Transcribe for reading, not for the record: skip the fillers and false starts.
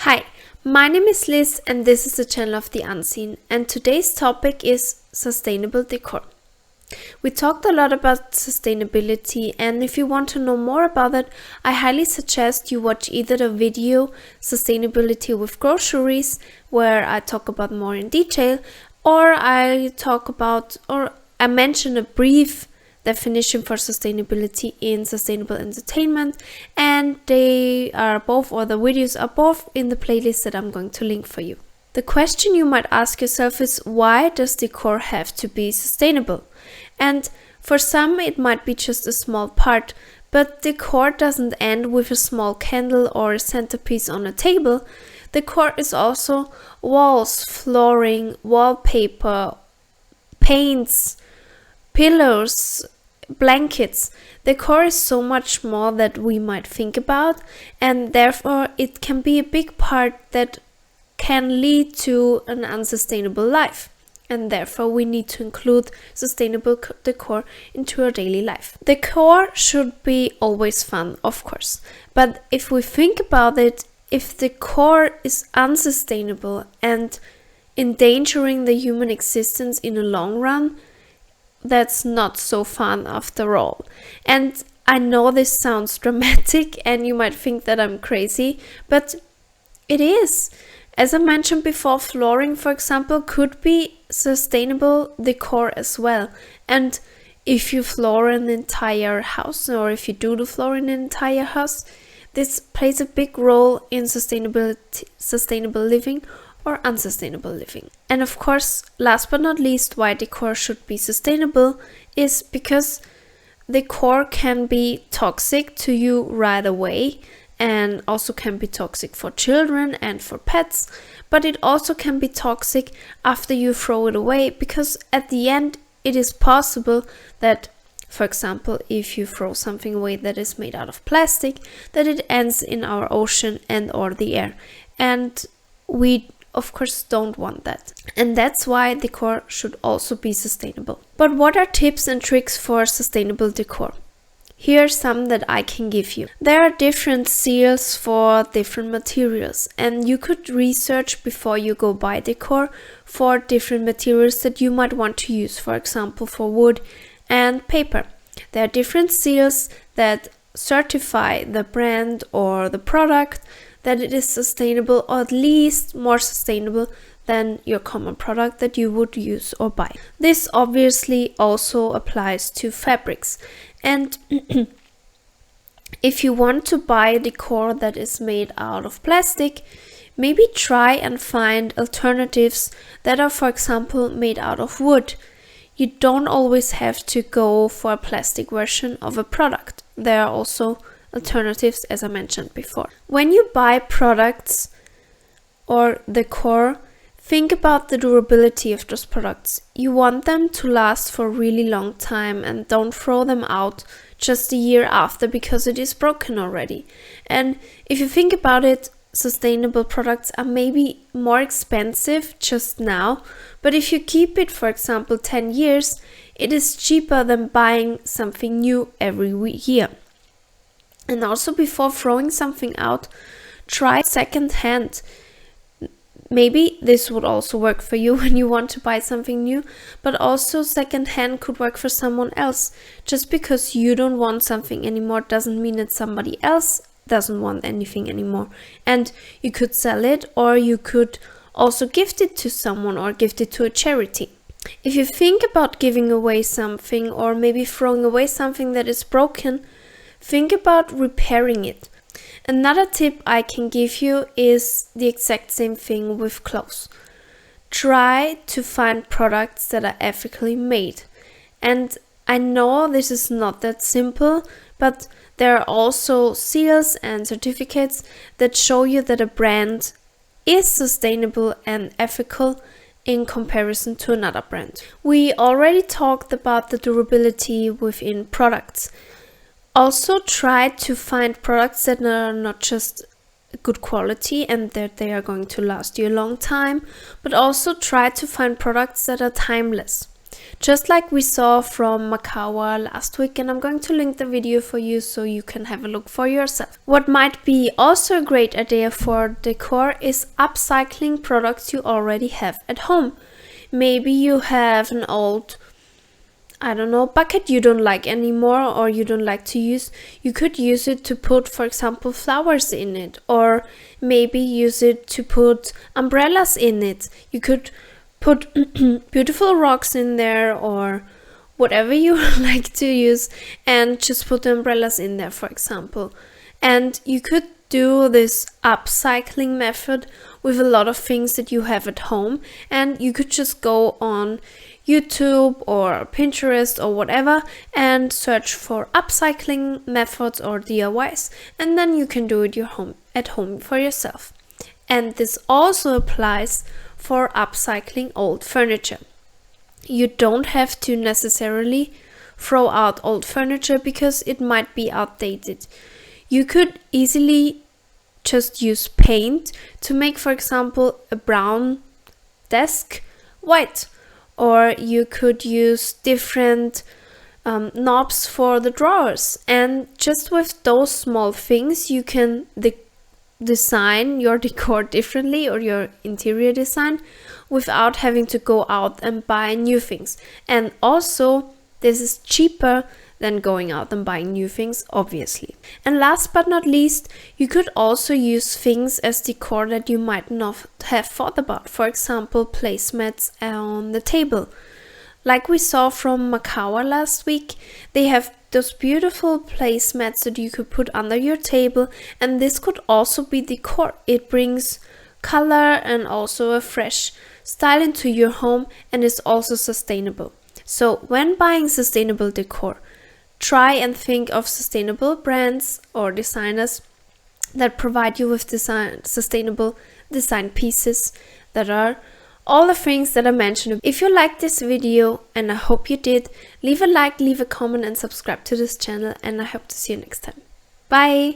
Hi, my name is Liz and this is the channel of the Unseen, and today's topic is sustainable decor. We talked a lot about sustainability, and if you want to know more about it, I highly suggest you watch either the video Sustainability with Groceries, where I talk about more in detail, or I mention a brief definition for sustainability in Sustainable Entertainment, and the videos are both in the playlist that I'm going to link for you. The question you might ask yourself is, why does decor have to be sustainable? And for some it might be just a small part, but decor doesn't end with a small candle or a centerpiece on a table. Decor is also walls, flooring, wallpaper, paints, pillows, blankets. Decor is so much more that we might think about, and therefore it can be a big part that can lead to an unsustainable life. And therefore we need to include sustainable decor into our daily life. Decor should be always fun, of course. But if we think about it, if decor is unsustainable and endangering the human existence in the long run, that's not so fun after all. And I know this sounds dramatic and you might think that I'm crazy, but it is. As I mentioned before, flooring, for example, could be sustainable decor as well. And if you floor an entire house, or if you do the floor in an entire house, this plays a big role in sustainable living or unsustainable living. And of course, last but not least, why decor should be sustainable is because decor can be toxic to you right away, and also can be toxic for children and for pets, but it also can be toxic after you throw it away, because at the end it is possible that, for example, if you throw something away that is made out of plastic, that it ends in our ocean and or the air, and we of course don't want that. And that's why decor should also be sustainable. But what are tips and tricks for sustainable decor? Here are some that I can give you. There are different seals for different materials, and you could research before you go buy decor for different materials that you might want to use, for example, for wood and paper. There are different seals that certify the brand or the product that it is sustainable, or at least more sustainable than your common product that you would use or buy. This obviously also applies to fabrics. And if you want to buy decor that is made out of plastic, maybe try and find alternatives that are, for example, made out of wood. You don't always have to go for a plastic version of a product. There are also alternatives, as I mentioned before. When you buy products or decor, think about the durability of those products. You want them to last for a really long time, and don't throw them out just a year after because it is broken already. And if you think about it, sustainable products are maybe more expensive just now, but if you keep it, for example, 10 years, it is cheaper than buying something new every year. And also, before throwing something out, try second hand. Maybe this would also work for you when you want to buy something new, but also second hand could work for someone else. Just because you don't want something anymore doesn't mean that somebody else doesn't want anything anymore. And you could sell it, or you could also gift it to someone or gift it to a charity. If you think about giving away something, or maybe throwing away something that is broken, think about repairing it. Another tip I can give you is the exact same thing with clothes. Try to find products that are ethically made. And I know this is not that simple, but there are also seals and certificates that show you that a brand is sustainable and ethical in comparison to another brand. We already talked about the durability within products. Also, try to find products that are not just good quality and that they are going to last you a long time, but also try to find products that are timeless. just like we saw from Makawa last week, and I'm going to link the video for you so you can have a look for yourself. What might be also a great idea for decor is upcycling products you already have at home. Maybe you have an old, I don't know, bucket you don't like anymore or you don't like to use. You could use it to put, for example, flowers in it, or maybe use it to put umbrellas in it. You could put beautiful rocks in there or whatever you like to use, and just put the umbrellas in there, for example. And you could do this upcycling method with a lot of things that you have at home, and you could just go on YouTube or Pinterest or whatever and search for upcycling methods or DIYs, and then you can do it at home for yourself. And this also applies for upcycling old furniture. You don't have to necessarily throw out old furniture because it might be outdated. You could easily just use paint to make, for example, a brown desk white, or you could use different knobs for the drawers, and just with those small things you can design your decor differently or your interior design without having to go out and buy new things. And also this is cheaper than going out and buying new things, obviously. And last but not least, you could also use things as decor that you might not have thought about. For example, placemats on the table. Like we saw from Makawa last week, they have those beautiful placemats that you could put under your table, and this could also be decor. It brings color and also a fresh style into your home, and is also sustainable. So when buying sustainable decor, try and think of sustainable brands or designers that provide you with sustainable design pieces that are all the things that I mentioned. If you liked this video, and I hope you did, leave a like, leave a comment and subscribe to this channel, and I hope to see you next time. Bye!